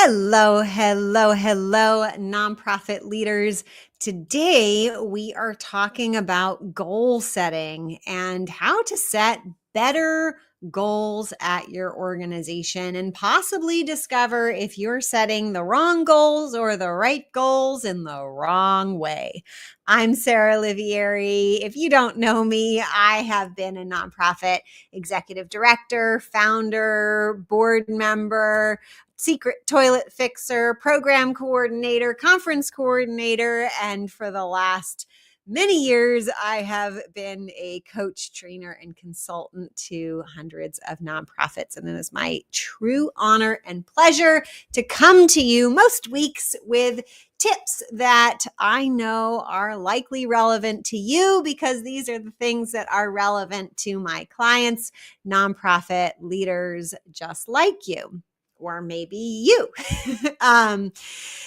Hello, hello, hello, nonprofit leaders. Today, we are talking about goal setting and how to set better goals at your organization and possibly discover if you're setting the wrong goals or the right goals in the wrong way. I'm Sarah Olivieri. If you don't know me, I have been a nonprofit executive director, founder, board member, secret toilet fixer, program coordinator, conference coordinator, and for the last many years, I have been a coach, trainer, and consultant to hundreds of nonprofits. And it is my true honor and pleasure to come to you most weeks with tips that I know are likely relevant to you because these are the things that are relevant to my clients, nonprofit leaders just like you. Or maybe you.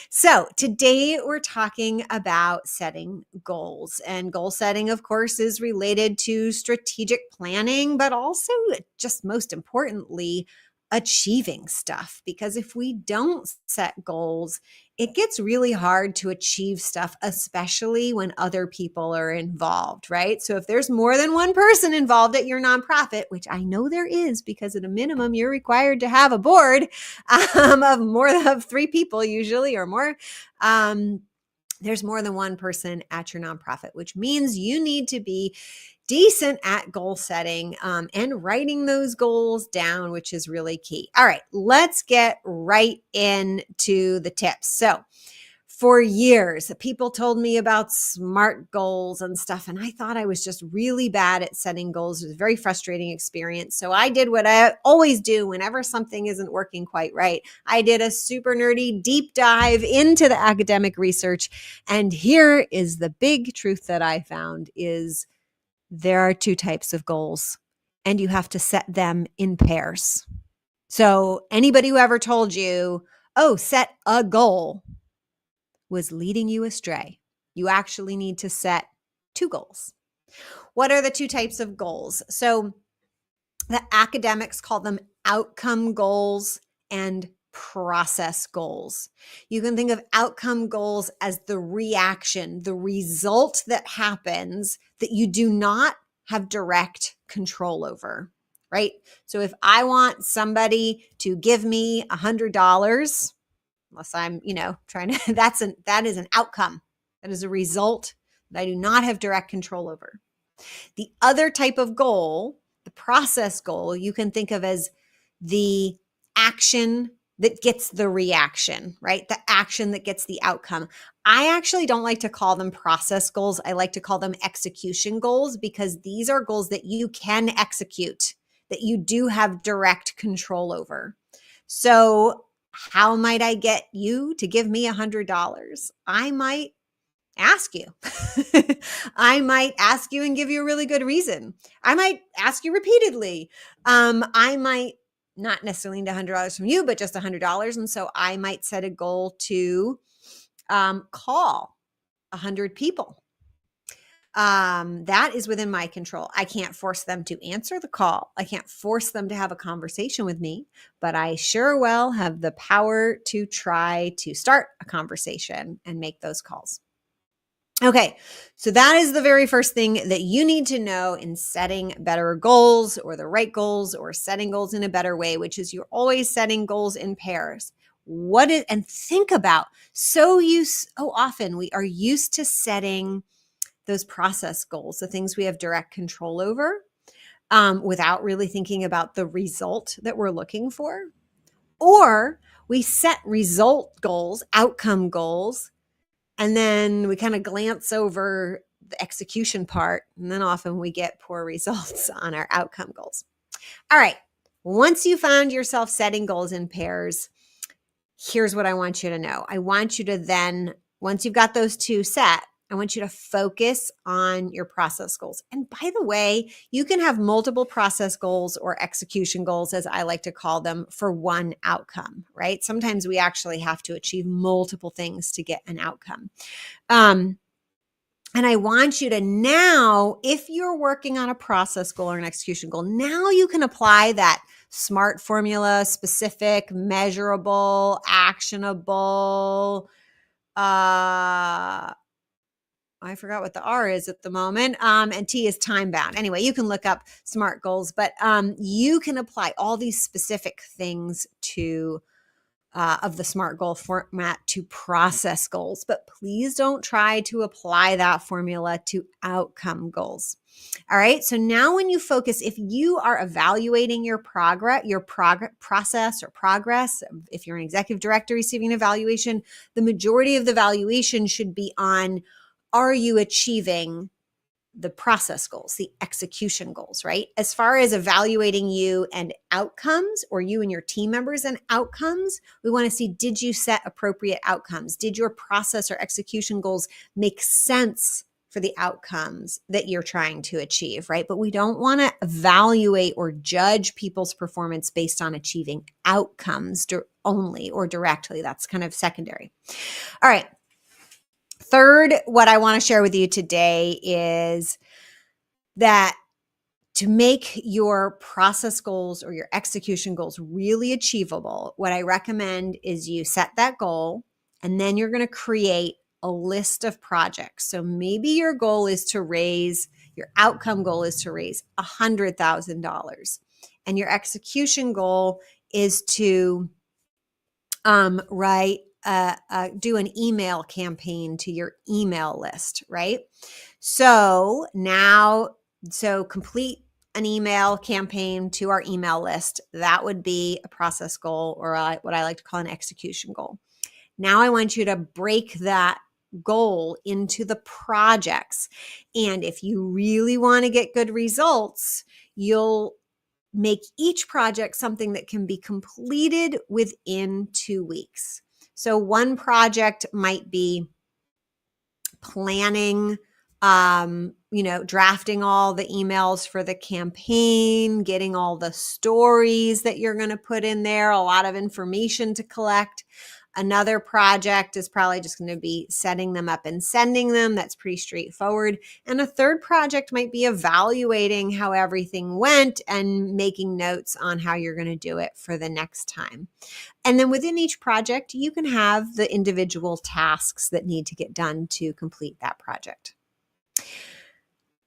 So today we're talking about setting goals. And goal setting, of course, is related to strategic planning, but also just most importantly, achieving stuff. Because if we don't set goals, it gets really hard to achieve stuff, especially when other people are involved, right? So if there's more than one person involved at your nonprofit, which I know there is because at a minimum, you're required to have a board of more than 3 people usually or more. There's more than one person at your nonprofit, which means you need to be decent at goal setting and writing those goals down, which is really key. All right, let's get right into the tips. So for years, people told me about SMART goals and stuff, and I thought I was just really bad at setting goals. It was a very frustrating experience. So I did what I always do whenever something isn't working quite right. I did a super nerdy deep dive into the academic research, and here is the big truth that I found is there are 2 types of goals, and you have to set them in pairs. So anybody who ever told you, oh, set a goal, was leading you astray. You actually need to set 2 goals. What are the 2 types of goals? So the academics call them outcome goals and process goals. You can think of outcome goals as the reaction, the result that happens that you do not have direct control over, right? So if I want somebody to give me $100, unless I'm, trying to, that is an outcome. That is a result that I do not have direct control over. The other type of goal, the process goal, you can think of as the action that gets the reaction, right? The action that gets the outcome. I actually don't like to call them process goals. I like to call them execution goals because these are goals that you can execute, that you do have direct control over. So how might I get you to give me $100? I might ask you. I might ask you and give you a really good reason. I might ask you repeatedly. I might not necessarily need $100 from you, but just $100. And so I might set a goal to call 100 people. That is within my control. I can't force them to answer the call. I can't force them to have a conversation with me, but I sure well have the power to try to start a conversation and make those calls. Okay, so that is the very first thing that you need to know in setting better goals or the right goals or setting goals in a better way, which is you're always setting goals in pairs. And think about, so often we are used to setting those process goals, the things we have direct control over, without really thinking about the result that we're looking for. Or we set result goals, outcome goals, and then we kind of glance over the execution part, and then often we get poor results on our outcome goals. All right, once you found yourself setting goals in pairs, here's what I want you to know. I want you to then, once you've got those 2 set, I want you to focus on your process goals. And by the way, you can have multiple process goals or execution goals, as I like to call them, for one outcome, right? Sometimes we actually have to achieve multiple things to get an outcome. And I want you to now, if you're working on a process goal or an execution goal, now you can apply that SMART formula, specific, measurable, actionable, I forgot what the R is at the moment. And T is time bound. Anyway, you can look up SMART goals, but you can apply all these specific things to of the SMART goal format to process goals, but please don't try to apply that formula to outcome goals. All right. So now when you focus, if you are evaluating your process or progress, if you're an executive director receiving an evaluation, the majority of the evaluation should be on, are you achieving the process goals, the execution goals, right? As far as evaluating you and outcomes, or you and your team members and outcomes, we want to see, did you set appropriate outcomes? Did your process or execution goals make sense for the outcomes that you're trying to achieve, right? But we don't want to evaluate or judge people's performance based on achieving outcomes only or directly. That's kind of secondary. All right. Third, what I want to share with you today is that to make your process goals or your execution goals really achievable, what I recommend is you set that goal and then you're going to create a list of projects. So maybe your goal is to raise, your outcome goal is to raise $100,000, and your execution goal is to do an email campaign to your email list, right? So complete an email campaign to our email list. That would be a process goal, or what I like to call an execution goal. Now I want you to break that goal into the projects. And if you really want to get good results, you'll make each project something that can be completed within 2 weeks. So one project might be planning, drafting all the emails for the campaign, getting all the stories that you're going to put in there, a lot of information to collect. Another project is probably just going to be setting them up and sending them. That's pretty straightforward. And a third project might be evaluating how everything went and making notes on how you're going to do it for the next time. And then within each project, you can have the individual tasks that need to get done to complete that project.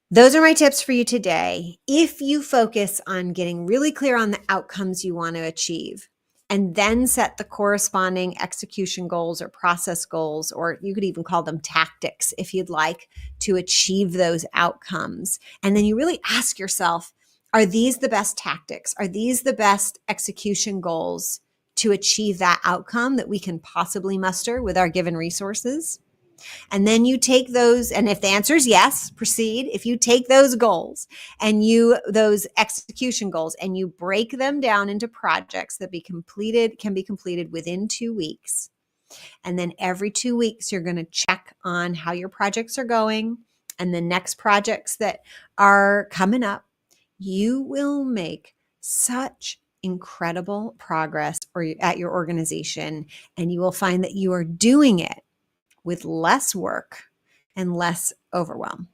Those are my tips for you today. If you focus on getting really clear on the outcomes you want to achieve, and then set the corresponding execution goals or process goals, or you could even call them tactics if you'd like, to achieve those outcomes. And then you really ask yourself, are these the best tactics? Are these the best execution goals to achieve that outcome that we can possibly muster with our given resources? And then you take those, and if the answer is yes, proceed. If you take those goals and those execution goals, and you break them down into projects that can be completed within 2 weeks. And then every 2 weeks, you're going to check on how your projects are going and the next projects that are coming up. You will make such incredible progress at your organization, and you will find that you are doing it with less work and less overwhelm.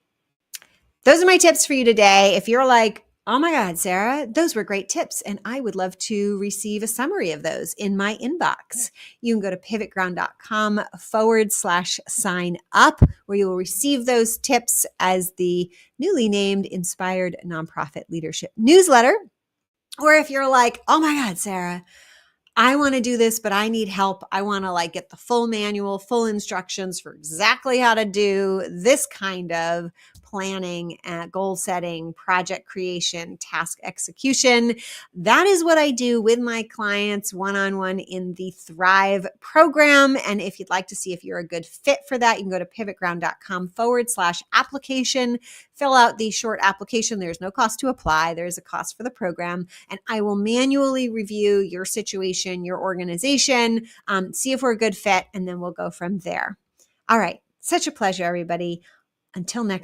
Those are my tips for you today. If you're like, oh my God, Sarah, those were great tips, and I would love to receive a summary of those in my inbox, you can go to pivotground.com/sign up, where you will receive those tips as the newly named Inspired Nonprofit Leadership newsletter. Or if you're like, oh my God, Sarah, I want to do this, but I need help. I want to get the full manual, full instructions for exactly how to do this kind of planning, goal setting, project creation, task execution. That is what I do with my clients one-on-one in the Thrive program. And if you'd like to see if you're a good fit for that, you can go to pivotground.com/application, fill out the short application. There's no cost to apply. There's a cost for the program. And I will manually review your situation, your organization, see if we're a good fit, and then we'll go from there. All right. Such a pleasure, everybody. Until next time.